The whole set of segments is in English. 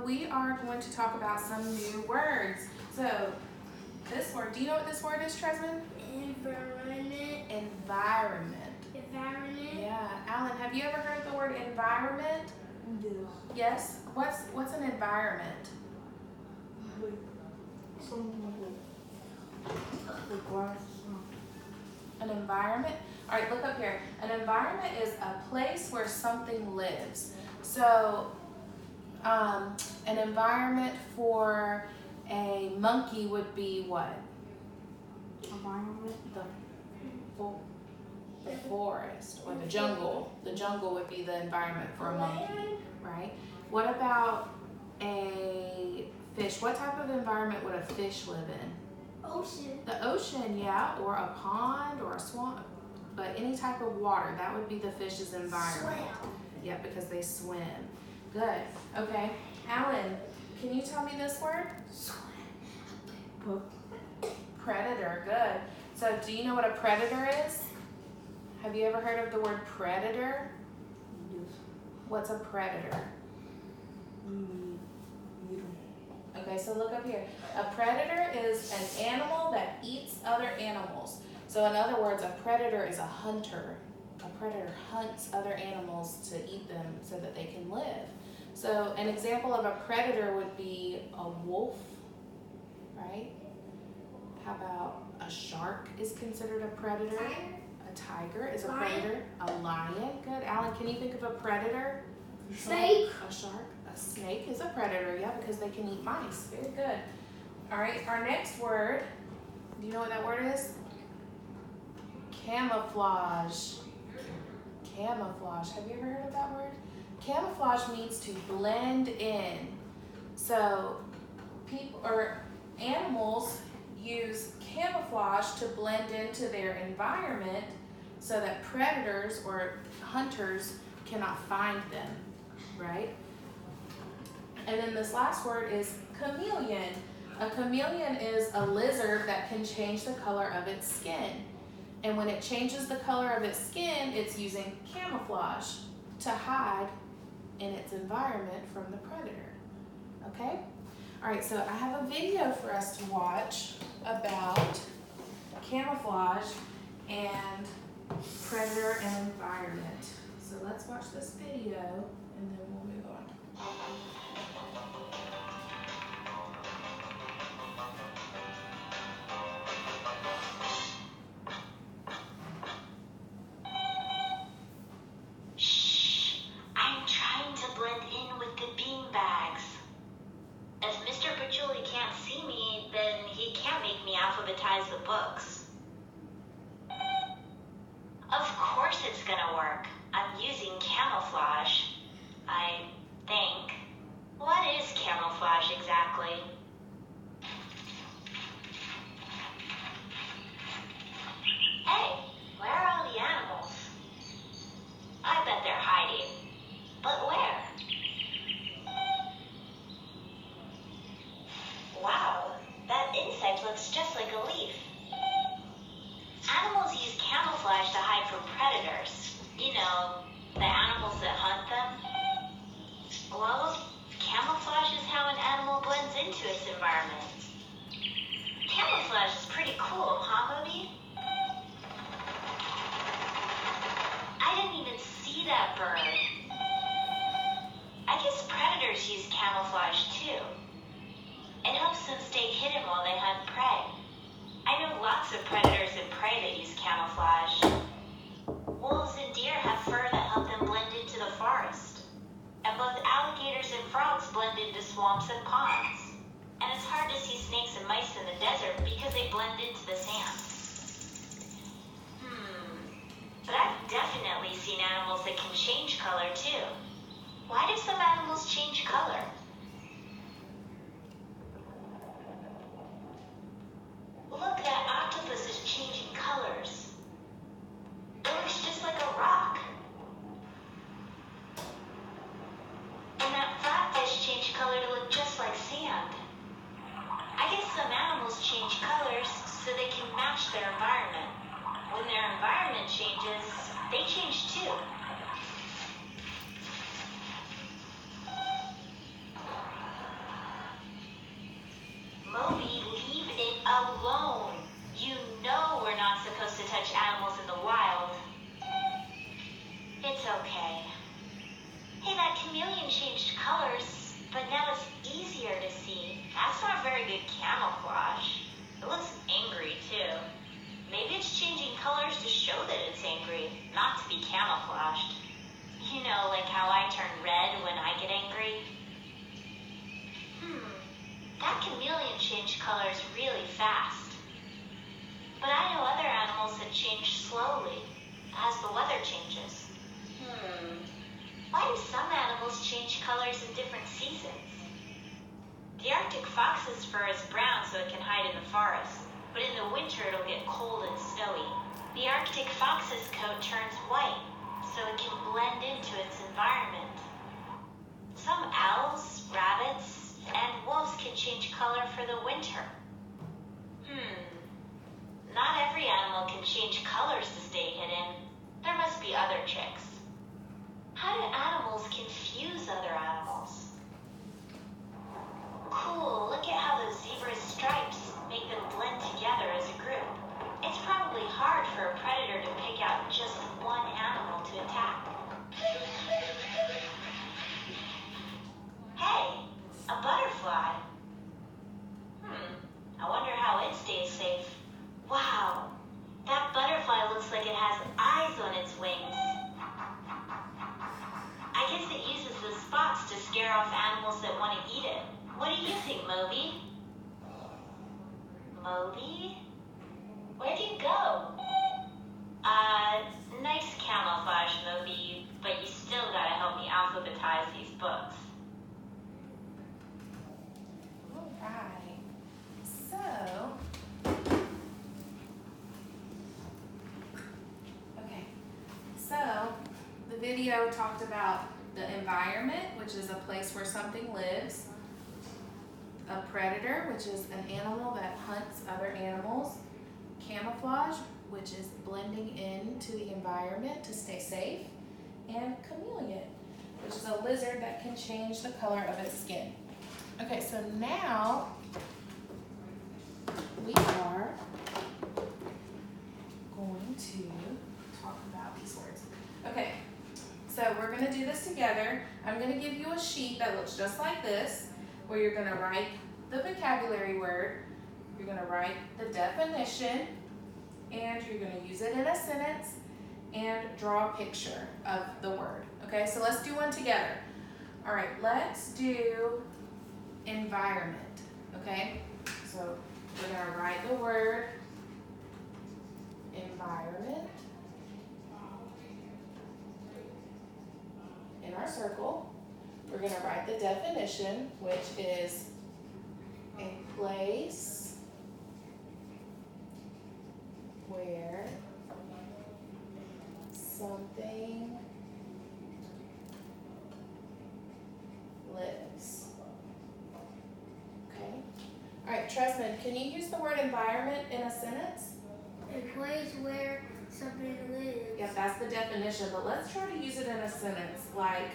we are going to talk about some new words. So this word, do you know what this word is, Tresman? Environment. Environment. Environment. Yeah. Alan, have you ever heard the word environment? No. Yes. What's an environment? An environment? All right, look up here. An environment is a place where something lives. So an environment for a monkey would be what? Environment. The forest or the jungle. The jungle would be the environment for a monkey, right? What about a fish? What type of environment would a fish live in? Ocean. The ocean, yeah, or a pond or a swamp. But any type of water, that would be the fish's environment. Swim. Yeah, because they swim. Good. Okay. Alan, can you tell me this word? Swim. Predator. Good. So do you know what a predator is? Have you ever heard of the word predator? Yes. What's a predator? Okay, so look up here. A predator is an animal that eats other animals. So in other words, a predator is a hunter. A predator hunts other animals to eat them so that they can live. So an example of a predator would be a wolf, right? How about a shark is considered a predator? A tiger is a predator. A lion. Good. Alan, can you think of a predator? Snake. A shark. A snake is a predator, yeah, because they can eat mice. Very good. All right, our next word, do you know what that word is? Camouflage. Camouflage. Have you ever heard of that word? Camouflage means to blend in. So people or animals use camouflage to blend into their environment so that predators or hunters cannot find them, right? And then this last word is chameleon. A chameleon is a lizard that can change the color of its skin. And when it changes the color of its skin, it's using camouflage to hide in its environment from the predator. Okay? All right, so I have a video for us to watch about camouflage and predator and environment. So let's watch this video and then we'll move on. alphabetize the books. Of course it's gonna work. I'm using camouflage. I think. What is camouflage exactly? Hey, where are all the animals? I bet they're hiding. But where? Wow, that insect looks just like a leaf. Animals use camouflage to hide from predators. You know, the animals that hunt them. Well, camouflage is how an animal blends into its environment. Camouflage is pretty cool, huh, Moby? I didn't even see that bird. I guess predators use camouflage too. It helps them stay hidden while they hunt prey. I know lots of predators and prey that use camouflage. Wolves and deer have fur that help them blend into the forest. And both alligators and frogs blend into swamps and ponds. And it's hard to see snakes and mice in the desert because they blend into the sand. But I've definitely seen animals that can change color too. Why do some animals change color? Look, that octopus is changing colors. It looks just like a rock. And that flatfish changed color to look just like sand. I guess some animals change colors so they can match their environment. When their environment changes, they change too. changes. Why do some animals change colors in different seasons? The Arctic fox's fur is brown so it can hide in the forest, but in the winter it'll get cold and snowy. The Arctic fox's coat turns white so it can blend into its environment. Some owls, rabbits, and wolves can change color for the winter. Not every animal can change colors to stay hidden. There must be other tricks. How do animals confuse other animals? Cool, look at how those zebra's stripes make them blend together as a group. It's probably hard for a predator to pick out just one animal to attack. Hey, a butterfly. I wonder how it stays safe. Wow, that butterfly looks like it has eyes on its wings. I guess it uses the spots to scare off animals that want to eat it. What do you think, Moby? Moby? Where'd you go? Nice camouflage, Moby, but you still gotta help me alphabetize these books. Alright, so the video talked about the environment, which is a place where something lives, a predator, which is an animal that hunts other animals, camouflage, which is blending into the environment to stay safe, and chameleon, which is a lizard that can change the color of its skin. Okay, so now we are going to talk about these words. Okay, so we're going to do this together. I'm going to give you a sheet that looks just like this, where you're going to write the vocabulary word, you're going to write the definition, and you're going to use it in a sentence and draw a picture of the word. Okay, so let's do one together. All right, let's do environment. Okay, so we're going to write the word environment in our circle. We're going to write the definition, which is a place where something lives. Okay? All right, Tresman, can you use the word environment in a sentence? A place where something lives. Yeah, that's the definition, but let's try to use it in a sentence. Like,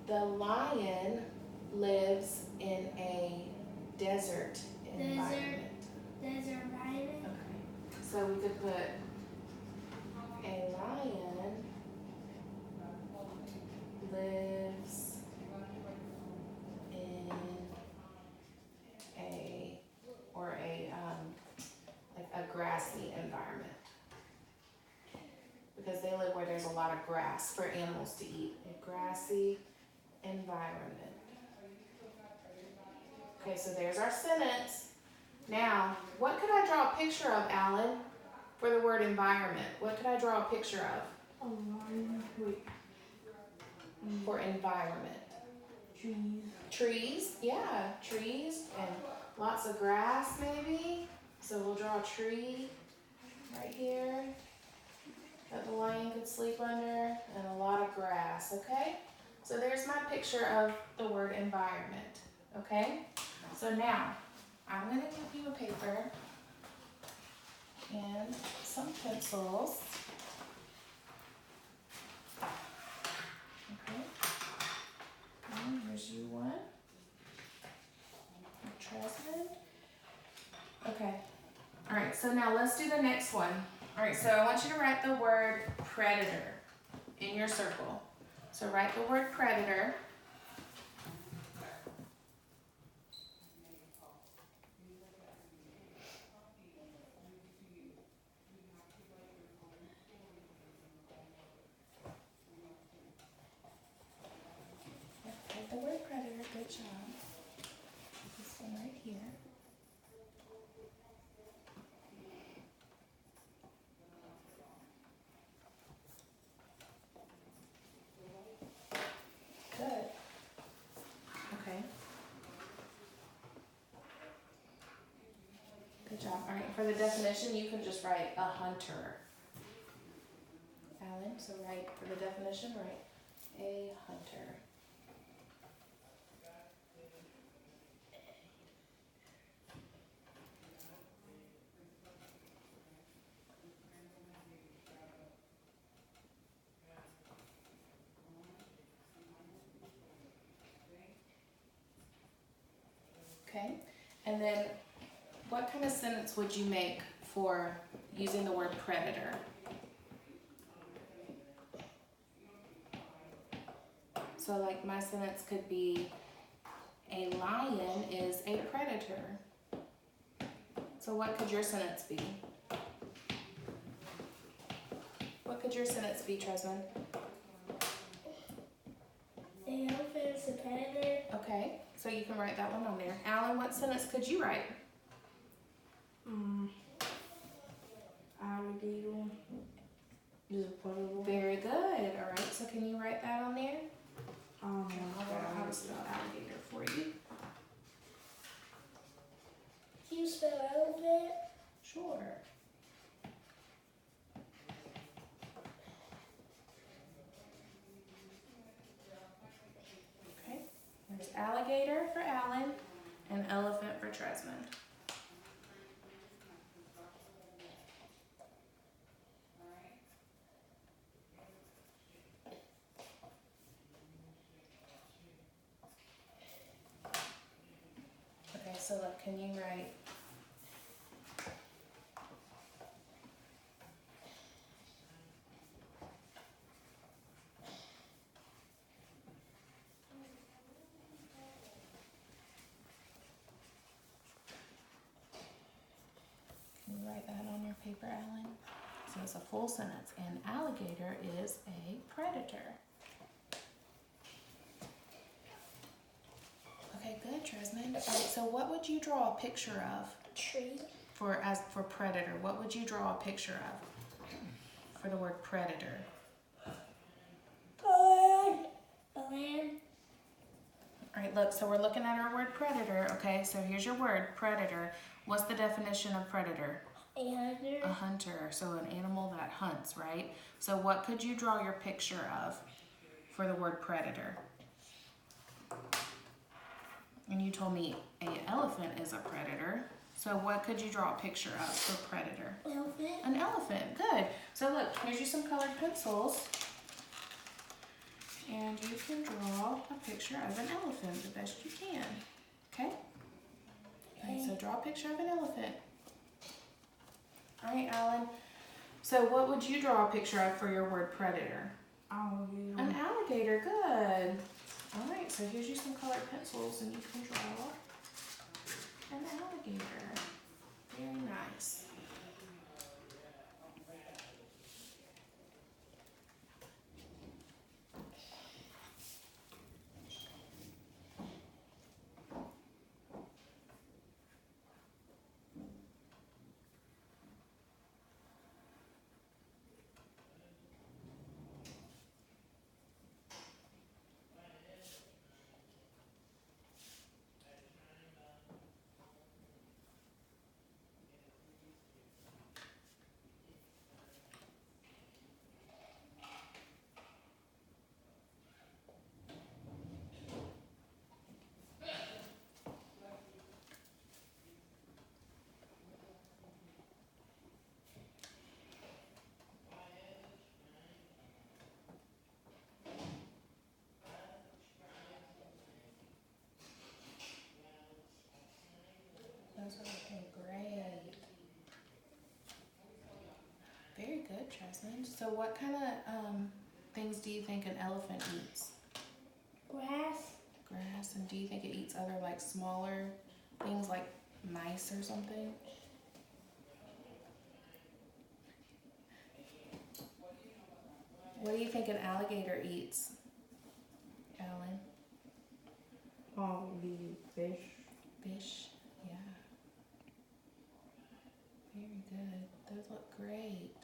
the lion lives in a desert environment. Desert environment. Okay, so we could put a lion lives in a grassy environment, because they live where there's a lot of grass for animals to eat. A grassy environment. Okay, so there's our sentence. Now, what could I draw a picture of, Alan, for the word environment? What could I draw a picture of? A lion with For environment. trees. Trees, yeah, trees and lots of grass maybe. So we'll draw a tree right here that the lion could sleep under, and a lot of grass, okay? So there's my picture of the word environment, okay? So now, I'm gonna give you a paper and some pencils. Okay, and here's you one. Tresman. Okay, all right, so now let's do the next one. All right, so I want you to write the word predator in your circle. So write the word predator. Write the word predator, good job. This one right here. for the definition, you can just write a hunter. Alan, so write for the definition, write a hunter. Okay, and then what kind of sentence would you make for using the word predator? So like my sentence could be, a lion is a predator. So what could your sentence be? What could your sentence be, Tresman? An elephant is a predator. Okay, so you can write that one on there. Alan, what sentence could you write? Alligator is a predator. Very good. All right, so can you write that on there? Um, I'll write how to spell alligator for you. Can you spell elephant? Sure. Okay, there's alligator for Alan and elephant for Tresmond. Okay, so look, can you write that on your paper, Alan? So it's a full sentence. An alligator is a predator. Okay, good, Tresmond. All right, so what would you draw a picture of Tree. for predator? What would you draw a picture of for the word predator? A lamb. All right, look, so we're looking at our word predator, okay? So here's your word, predator. What's the definition of predator? A hunter. A hunter, so an animal that hunts, right? So what could you draw your picture of for the word predator? And you told me an elephant is a predator. So what could you draw a picture of for predator? Elephant. An elephant, good. So look, here's you some colored pencils. And you can draw a picture of an elephant the best you can, okay? All right, so draw a picture of an elephant. All right, Alan. So what would you draw a picture of for your word predator? Alligator. An alligator, good. All right, so here's you some colored pencils and you can draw an alligator. Very nice. Those are looking great. Very good, Tresmond. So what kind of things do you think an elephant eats? Grass. Grass, and do you think it eats other like smaller things like mice or something? What do you think an alligator eats, Alan? Probably fish. Fish? Yeah. Very good. Those look great.